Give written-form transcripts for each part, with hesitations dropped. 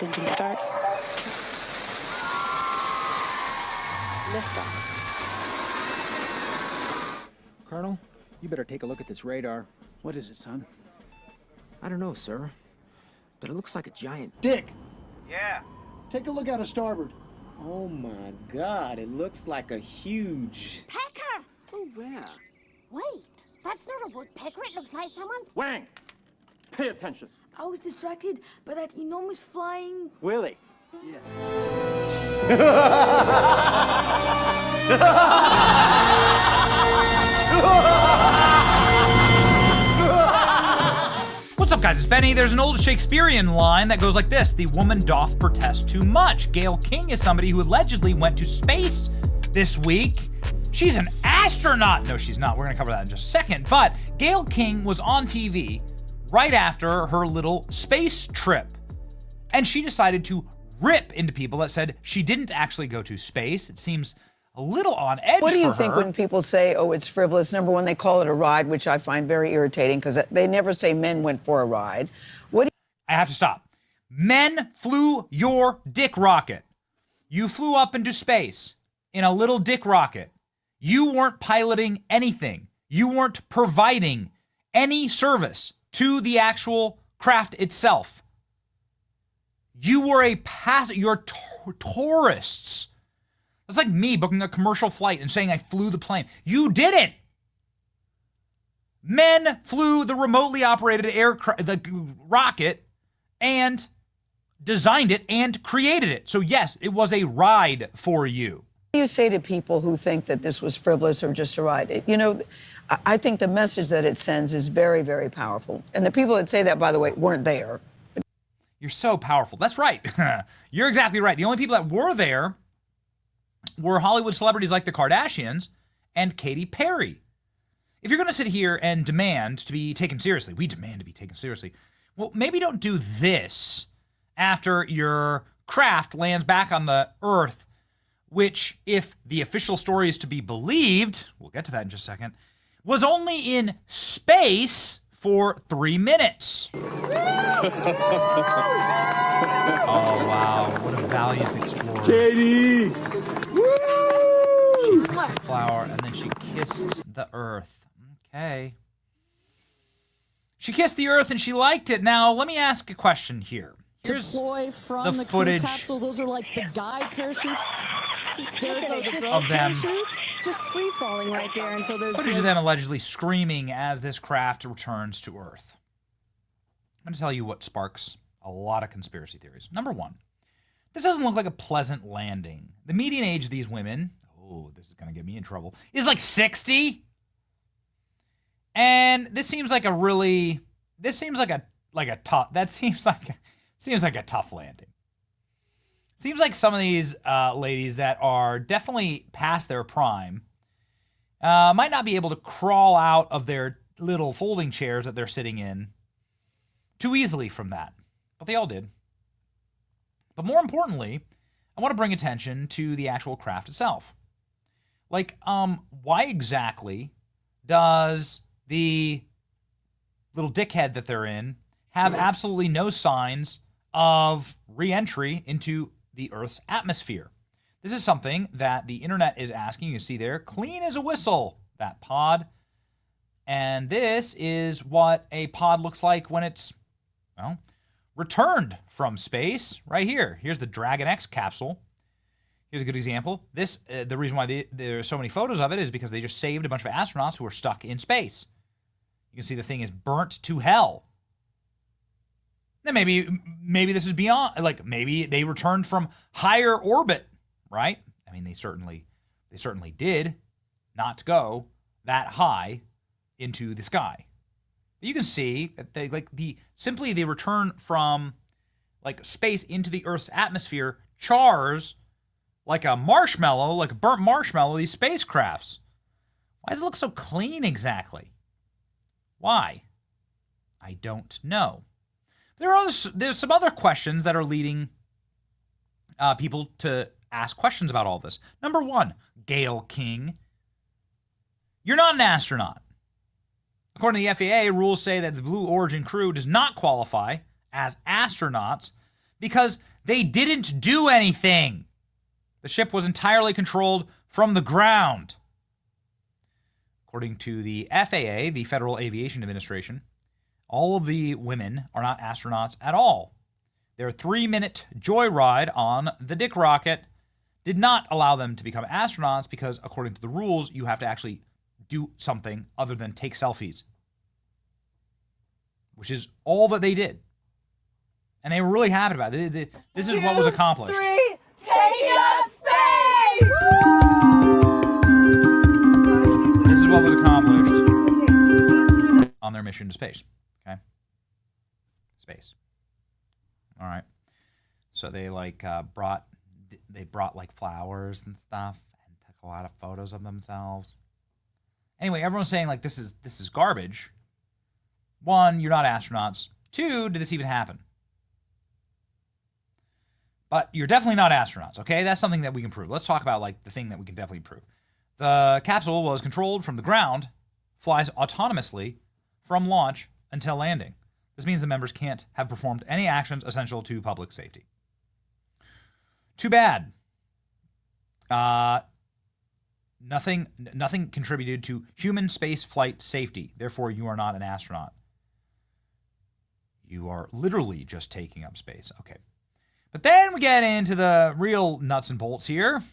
Engine start. Liftoff. Colonel, you better take a look at this radar. What is it, son? I don't know, sir, but it looks like a giant... Dick! Yeah. Take a look out of starboard. Oh my God, it looks like a huge... Pecker! Oh, where? Wait, that's not a woodpecker. It looks like someone's... Wang! Pay attention. I was distracted by that enormous flying... Willie. Yeah. What's up, guys? It's Benny. There's an old Shakespearean line that goes like this: "The woman doth protest too much." Gail King is somebody who allegedly went to space this week. She's an astronaut. No, she's not. We're going to cover that in just a second. But Gail King was on TV right after her little space trip. And she decided to rip into people that said she didn't actually go to space. It seems a little on edge for her. What do you think when people say, oh, it's frivolous? Number one, they call it a ride, which I find very irritating because they never say men went for a ride. I have to stop. Men flew your dick rocket. You flew up into space in a little dick rocket. You weren't piloting anything. You weren't providing any service to the actual craft itself. You were a you're tourists. That's like me booking a commercial flight and saying I flew the plane. You didn't. Men flew the remotely operated the rocket and designed it and created it. So yes, it was a ride for you. What do you say to people who think that this was frivolous or just a ride? I think the message that it sends is very, very powerful. And the people that say that, by the way, weren't there. You're so powerful. That's right. You're exactly right. The only people that were there were Hollywood celebrities like the Kardashians and Katy Perry. If you're going to sit here and demand to be taken seriously, we demand to be taken seriously. Well, maybe don't do this after your craft lands back on the Earth, which, if the official story is to be believed, we'll get to that in just a second, was only in space for 3 minutes. Oh, wow. What a valiant explorer. Katy! She picked the flower, and then she kissed the Earth. Okay. She kissed the Earth, and she liked it. Now, let me ask a question here. Here's deploy from the footage crew capsule. Those are like the guide parachutes. There go the of them. parachutes, just free falling right there until there's footage of them allegedly screaming as this craft returns to Earth. I'm going to tell you what sparks a lot of conspiracy theories. Number one, this doesn't look like a pleasant landing. The median age of these women, oh, this is going to get me in trouble, is like 60. And this seems like a tough landing. Seems like some of these ladies that are definitely past their prime might not be able to crawl out of their little folding chairs that they're sitting in too easily from that. But they all did. But more importantly, I want to bring attention to the actual craft itself. Like, why exactly does the little dickhead that they're in have absolutely no signs of re-entry into the Earth's atmosphere? This is something that the internet is asking. You can see there, clean as a whistle, that pod. And this is what a pod looks like when it's, well, returned from space right here. Here's the Dragon X capsule. Here's a good example. This, the reason why there are so many photos of it is because they just saved a bunch of astronauts who were stuck in space. You can see the thing is burnt to hell. Then maybe this is beyond, like maybe they returned from higher orbit, right? I mean, they certainly did not go that high into the sky. But you can see that they return from like space into the Earth's atmosphere chars like a marshmallow, like a burnt marshmallow, these spacecrafts. Why does it look so clean exactly? Why? I don't know. There's some other questions that are leading people to ask questions about all this. Number one, Gail King, you're not an astronaut. According to the FAA, rules say that the Blue Origin crew does not qualify as astronauts because They didn't do anything. The ship was entirely controlled from the ground. According to the FAA, the Federal Aviation Administration, all of the women are not astronauts at all. Their 3-minute joyride on the Dick Rocket did not allow them to become astronauts because, according to the rules, you have to actually do something other than take selfies, which is all that they did. And they were really happy about it. This is what was accomplished. 2, 3, take up space! This is what was accomplished on their mission to space. Okay? Space. All right. So they brought like flowers and stuff and took a lot of photos of themselves. Anyway, everyone's saying like this is garbage. 1, you're not astronauts. 2, did this even happen? But you're definitely not astronauts, okay? That's something that we can prove. Let's talk about like the thing that we can definitely prove. The capsule was controlled from the ground, flies autonomously from launch until landing. This means the members can't have performed any actions essential to public safety. Too bad. Nothing contributed to human space flight safety. Therefore, you are not an astronaut. You are literally just taking up space. Okay. But then we get into the real nuts and bolts here.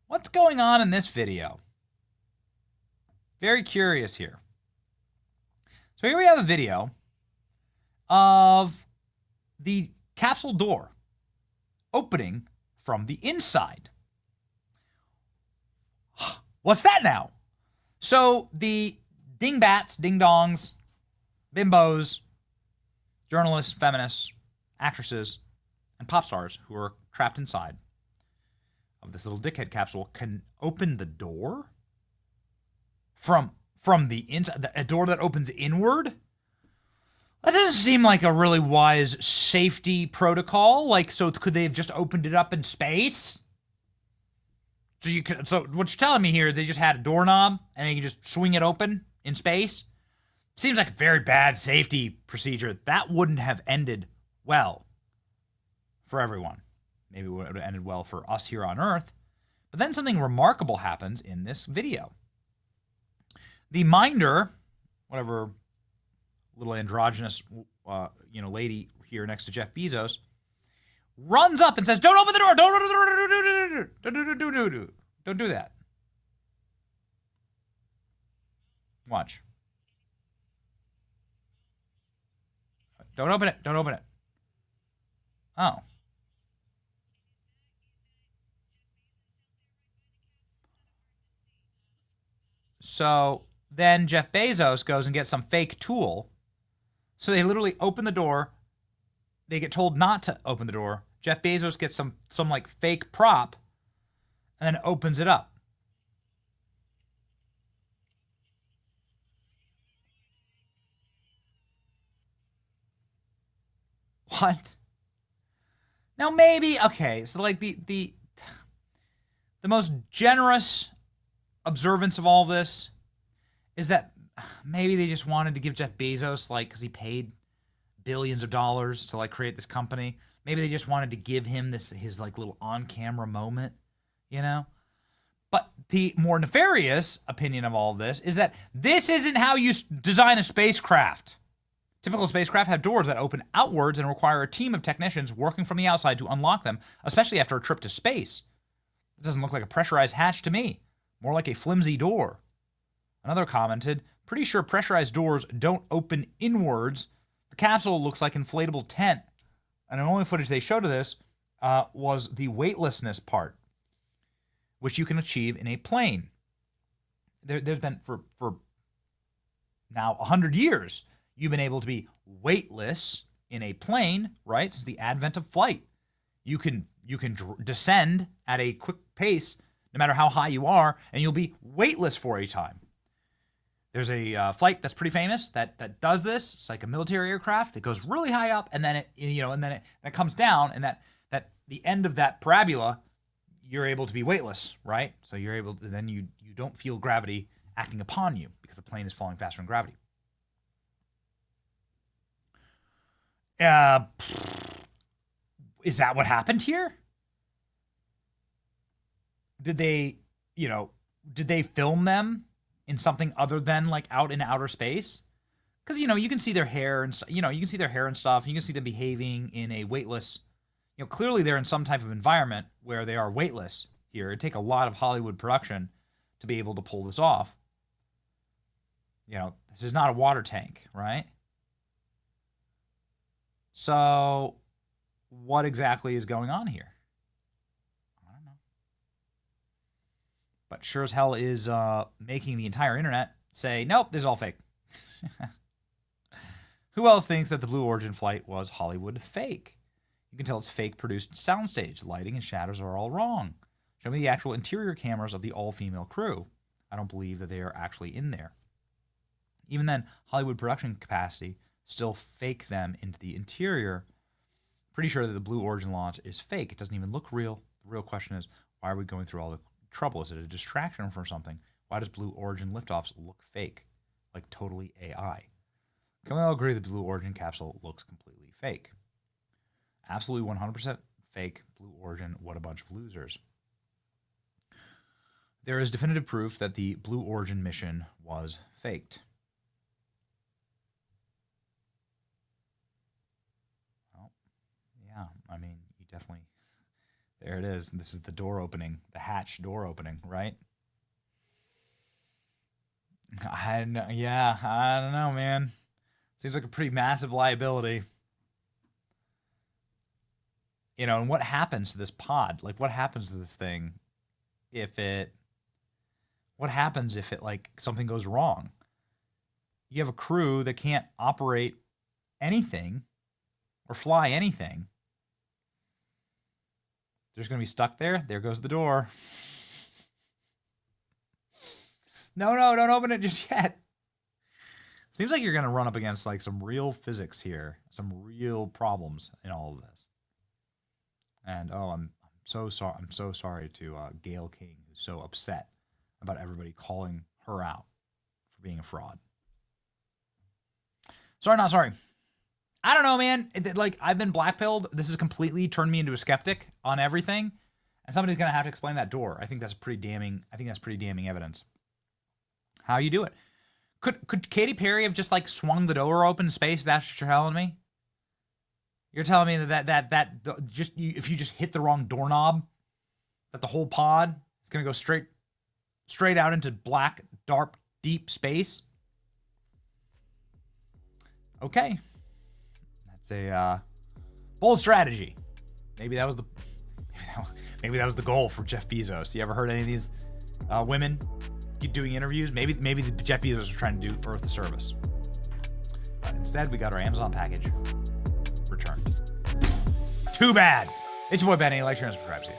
What's going on in this video? Very curious here. So here we have a video of the capsule door opening from the inside. What's that now? So the dingbats, ding-dongs, bimbos, journalists, feminists, actresses, and pop stars who are trapped inside of this little dickhead capsule can open the door from the inside, a door that opens inward. That doesn't seem like a really wise safety protocol. Like, so could they have just opened it up in space? So what you're telling me here is they just had a doorknob and they can just swing it open in space? Seems like a very bad safety procedure. That wouldn't have ended well for everyone. Maybe it would have ended well for us here on Earth. But then something remarkable happens in this video. The minder, whatever little androgynous lady here next to Jeff Bezos, runs up and says, "Don't open the door! Don't open the door! Don't do that." Watch. Don't open it. Don't open it. Oh. So then Jeff Bezos goes and gets some fake tool. So they literally open the door. They get told not to open the door. Jeff Bezos gets some like fake prop and then opens it up. What? Now maybe, okay, so like the most generous observance of all this is that maybe they just wanted to give Jeff Bezos, like, because he paid billions of dollars to like create this company. Maybe they just wanted to give him his like little on-camera moment, you know? But the more nefarious opinion of all of this is that this isn't how you design a spacecraft. Typical spacecraft have doors that open outwards and require a team of technicians working from the outside to unlock them, especially after a trip to space. It doesn't look like a pressurized hatch to me, more like a flimsy door. Another commented, "Pretty sure pressurized doors don't open inwards. The capsule looks like inflatable tent." And the only footage they showed of this was the weightlessness part, which you can achieve in a plane. There's been, for now 100 years, you've been able to be weightless in a plane, right? Since the advent of flight. You can descend at a quick pace, no matter how high you are, and you'll be weightless for a time. There's a flight that's pretty famous that does this. It's like a military aircraft. It goes really high up, and then it comes down, and that the end of that parabola, you're able to be weightless, right? So you're able to, then you don't feel gravity acting upon you because the plane is falling faster than gravity. Is that what happened here? Did they, did they film them in something other than like out in outer space? Because, you can see their hair and, you can see their hair and stuff. You can see them behaving in a weightless, clearly they're in some type of environment where they are weightless here. It'd take a lot of Hollywood production to be able to pull this off. This is not a water tank, right? So what exactly is going on here? I don't know. But sure as hell is making the entire internet say, nope, this is all fake. Who else thinks that the Blue Origin flight was Hollywood fake? You can tell it's fake produced soundstage. Lighting and shadows are all wrong. Show me the actual interior cameras of the all-female crew. I don't believe that they are actually in there. Even then, Hollywood production capacity still fake them into the interior. Pretty sure that the Blue Origin launch is fake. It doesn't even look real. The real question is, why are we going through all the trouble? Is it a distraction from something? Why does Blue Origin liftoffs look fake? Like totally AI. Can we all agree that the Blue Origin capsule looks completely fake? Absolutely 100% fake. Blue Origin, what a bunch of losers. There is definitive proof that the Blue Origin mission was faked. Well, yeah, I mean, you definitely... There it is. This is the door opening, the hatch door opening, right? I don't know, man. Seems like a pretty massive liability. And what happens to this pod? Like, what happens to this thing what happens if like, something goes wrong? You have a crew that can't operate anything or fly anything. They're just going to be stuck there. There goes the door. No, don't open it just yet. Seems like you're going to run up against like some real physics here, some real problems in all of this. And I'm so sorry. I'm so sorry to Gail King, who's so upset about everybody calling her out for being a fraud. Sorry, not sorry. I don't know, man. Like, I've been blackpilled. This has completely turned me into a skeptic on everything, and somebody's going to have to explain that door. I think that's pretty damning evidence. How you do it? Could Katy Perry have just like swung the door open in space? That's what you're telling me? You're telling me that if you just hit the wrong doorknob, that the whole pod is going to go straight out into black, dark, deep space? Okay. That's a bold strategy. Maybe that was the goal for Jeff Bezos. You ever heard any of these women doing interviews? Maybe the Jeff Bezos was trying to do Earth a service. But instead, we got our Amazon package returned. Too bad. It's your boy Benny. Like, share, and subscribe. See you.